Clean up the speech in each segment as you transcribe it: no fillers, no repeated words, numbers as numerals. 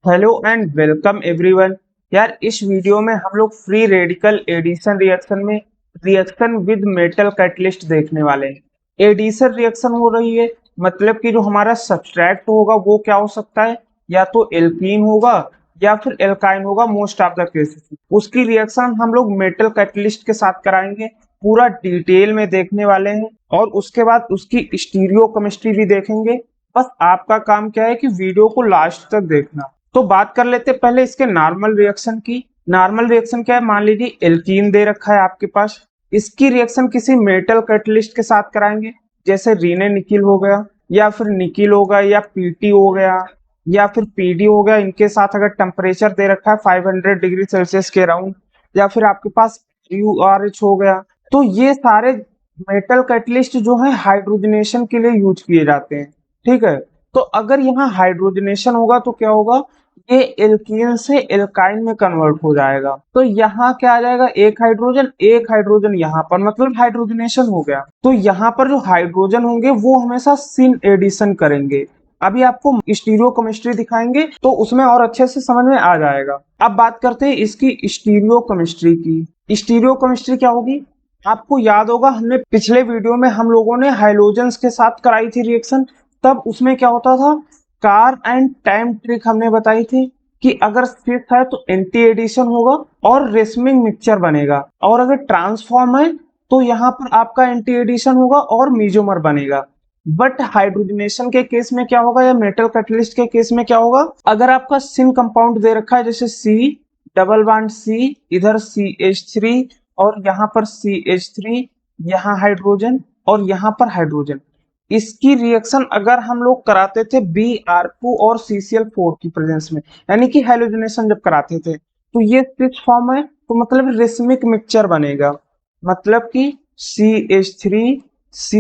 Hello and welcome everyone. यार इस video में हम लोग फ्री रेडिकल एडिशन रिएक्शन में रिएक्शन विद मेटल कैटलिस्ट देखने वाले हैं। एडिशन रिएक्शन हो रही है, मतलब कि जो हमारा सब्सट्रैक्ट होगा वो क्या हो सकता है, या तो एल्कीन होगा या फिर एल्काइन होगा मोस्ट ऑफ द केसेस। उसकी रिएक्शन हम लोग मेटल कैटलिस्ट के साथ कराएंगे, पूरा डिटेल में देखने वाले हैं और उसके बाद उसकी स्टीरियो केमिस्ट्री भी देखेंगे। बस आपका काम क्या है कि वीडियो को लास्ट तक देखना। तो बात कर लेते हैं पहले इसके नॉर्मल रिएक्शन की। नॉर्मल रिएक्शन क्या है, मान लीजिए एल्कीन दे रखा है आपके पास, इसकी रिएक्शन किसी मेटल कैटलिस्ट के साथ कराएंगे, जैसे रीने निकिल हो गया या फिर निकिल हो गया या पीटी हो गया या फिर पीडी हो गया। इनके साथ अगर टेम्परेचर दे रखा है 500 डिग्री सेल्सियस के अराउंड, या फिर आपके पास URH हो गया, तो ये सारे मेटल कैटलिस्ट जो है हाइड्रोजनेशन के लिए यूज किए जाते हैं। ठीक है, तो अगर यहाँ हाइड्रोजनेशन होगा तो क्या होगा, ये एल्कीन से एल्काइन में कन्वर्ट हो जाएगा। तो यहाँ क्या आ जाएगा, एक हाइड्रोजन यहाँ पर, मतलब हाइड्रोजनेशन हो गया। तो यहाँ पर जो हाइड्रोजन होंगे वो हमेशा सिन एडिशन करेंगे। अभी आपको स्टीरियो केमिस्ट्री दिखाएंगे तो उसमें और अच्छे से समझ में आ जाएगा। अब बात करते हैं इसकी स्टीरियो केमिस्ट्री की। स्टीरियो केमिस्ट्री क्या होगी, आपको याद होगा हमने पिछले वीडियो में हम लोगों ने हाइलोजेंस के साथ कराई थी रिएक्शन। तब उसमें क्या होता था, कार एंड टाइम ट्रिक हमने बताई थी कि अगर सिस है तो एंटी एडिशन होगा और रेसमिंग मिक्सचर बनेगा, और अगर ट्रांसफॉर्म है तो यहाँ पर आपका एंटी एडिशन होगा और मीजोमर बनेगा। बट हाइड्रोजनेशन के केस में क्या होगा, या मेटल कैटलिस्ट के केस में क्या होगा, अगर आपका सिन कंपाउंड दे रखा है जैसे C डबल बॉन्ड C, इधर CH3 और यहाँ पर CH3, यहाँ हाइड्रोजन और यहाँ पर हाइड्रोजन, इसकी रिएक्शन अगर हम लोग कराते थे Br2 और CCl4 की प्रेजेंस में, यानी कि हैलोजनेशन जब कराते थे, तो ये स्विच फॉर्म है, तो मतलब रेसमिक मिक्सचर बनेगा। मतलब कि CH3C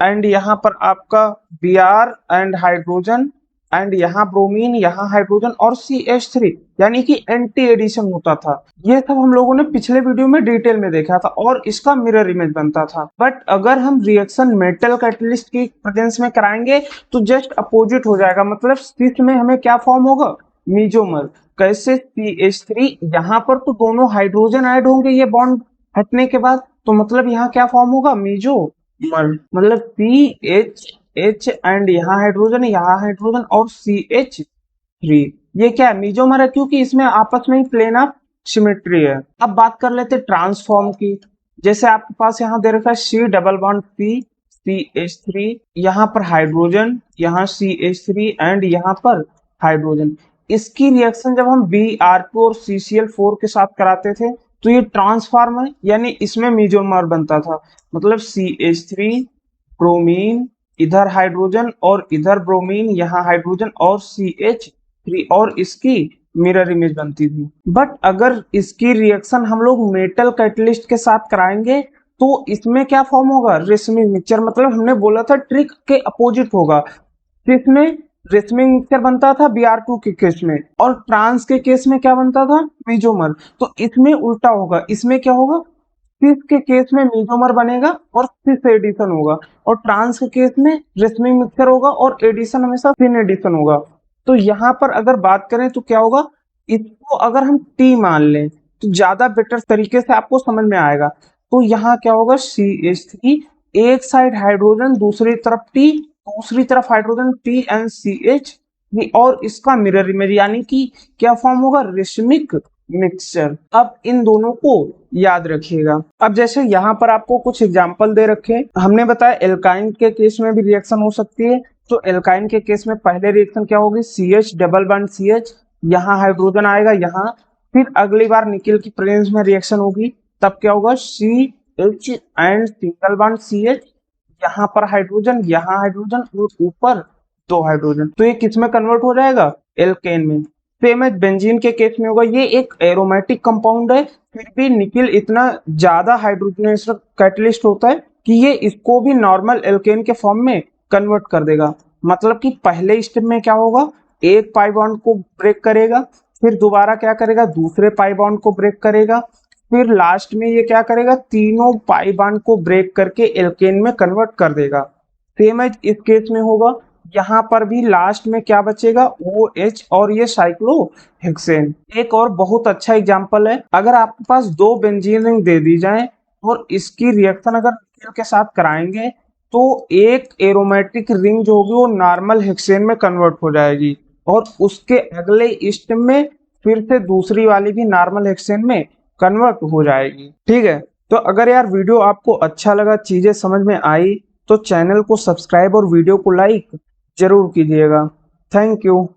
एंड यहाँ पर आपका Br एंड हाइड्रोजन एंड यहाँ ब्रोमीन, यहाँ हाइड्रोजन और CH3, यानी कि एंटी एडिशन होता था। ये सब हम लोगों ने पिछले वीडियो में डिटेल में देखा था और इसका मिरर इमेज बनता था। बट अगर हम रिएक्शन मेटल कैटलिस्ट की प्रेजेंस में कराएंगे तो जस्ट अपोजिट हो जाएगा। मतलब सिस में हमें क्या फॉर्म होगा, मीजोमर। कैसे, CH3, यहाँ पर तो दोनों हाइड्रोजन ऐड होंगे ये बॉन्ड हटने के बाद, तो मतलब यहाँ क्या फॉर्म होगा, मीजोमर। मतलब CH एंड यहाँ हाइड्रोजन और CH3, ये क्या है, मीजोमर है, क्योंकि इसमें आपस में ही प्लेन ऑफ सिमेट्री है। अब बात कर लेते हैं ट्रांसफॉर्म की। जैसे आपके पास यहाँ दे रखा है C double bond P CH3, यहाँ पर हाइड्रोजन, यहाँ CH3 एंड यहाँ पर हाइड्रोजन। इसकी रिएक्शन जब हम Br2 और CCl4 के साथ कराते थे तो ये ट्रांसफॉर्म है, यानी इसमें मीजोमर बनता था। मतलब CH3 ब्रोमीन, इधर हाइड्रोजन और इधर ब्रोमीन, यहाँ हाइड्रोजन और CH3, और इसकी मिरर इमेज बनती थी। बट अगर इसकी रिएक्शन हम लोग मेटल कैटलिस्ट के साथ कराएंगे तो इसमें क्या फॉर्म होगा, रेसमिक मिक्सचर। मतलब हमने बोला था ट्रिक के अपोजिट होगा। इसमें रेसमिक मिक्सचर बनता था Br2 के केस में, और ट्रांस के केस में क्या बनता था, मीजोमर। तो इसमें उल्टा होगा, इसमें क्या होगा, सिस के केस में मीजोमर बनेगा और सिस एडिशन होगा, और ट्रांस के केस में रेसमिक मिक्सचर होगा और एडिशन हमेशा सिन एडिशन होगा। तो यहाँ पर अगर बात करें तो क्या होगा, इसको अगर हम T मान लें तो ज्यादा बेटर तरीके से आपको समझ में आएगा। तो यहाँ क्या होगा, CH3, एक साइड हाइड्रोजन दूसरी तरफ T, दूसरी तरफ हाइड्रोजन T एंड CH3, और इसका मिरर इमेज, यानी कि क्या फॉर्म होगा, रेशमिक मिक्सचर। अब इन दोनों को याद रखिएगा। अब जैसे यहाँ पर आपको कुछ एग्जांपल दे रखे, हमने बताया एल्काइन के केस में भी रिएक्शन हो सकती है। तो एल्काइन के केस में पहले रिएक्शन क्या होगी, CH डबल बॉन्ड CH, यहाँ हाइड्रोजन आएगा यहाँ, फिर अगली बार निकिल की प्रेजेंस में रिएक्शन होगी तब क्या होगा, CH and single bond CH, यहाँ पर हाइड्रोजन, यहाँ हाइड्रोजन और ऊपर दो हाइड्रोजन, तो ये किस में कन्वर्ट हो जाएगा, एल्केन में। सेम एज बेंजीन के केस में होगा, ये एक एरोमेटिक कंपाउंड है, फिर भी निकिल इतना ज्यादा हाइड्रोजनेस कैटलिस्ट होता है कि ये इसको भी नॉर्मल एल्केन के फॉर्म में कन्वर्ट कर देगा। मतलब कि पहले स्टेप में क्या होगा, एक पाई बॉन्ड को ब्रेक करेगा, फिर दोबारा क्या करेगा, दूसरे पाई बॉन्ड को ब्रेक करेगा, फिर लास्ट में ये क्या करेगा, तीनों पाई बॉन्ड को ब्रेक करके एल्केन में कन्वर्ट कर देगा। सेम एज इस केस में होगा, यहाँ पर भी लास्ट में क्या बचेगा, OH और ये साइक्लोहेक्सेन। एक और बहुत अच्छा एग्जांपल है, अगर आपके पास 2 बेंजीन रिंग दे दी जाए और इसकी रिएक्शन अगर निकेल के साथ कराएंगे तो एक एरोमेटिक रिंग जो होगी वो नॉर्मल हेक्सेन में कन्वर्ट हो जाएगी और उसके अगले स्टेप में फिर से दूसरी वाली भी नॉर्मल हेक्सेन में कन्वर्ट हो जाएगी। ठीक है, तो अगर यार वीडियो आपको अच्छा लगा, चीजें समझ में आई, तो चैनल को सब्सक्राइब और वीडियो को लाइक जरूर कीजिएगा। Thank you.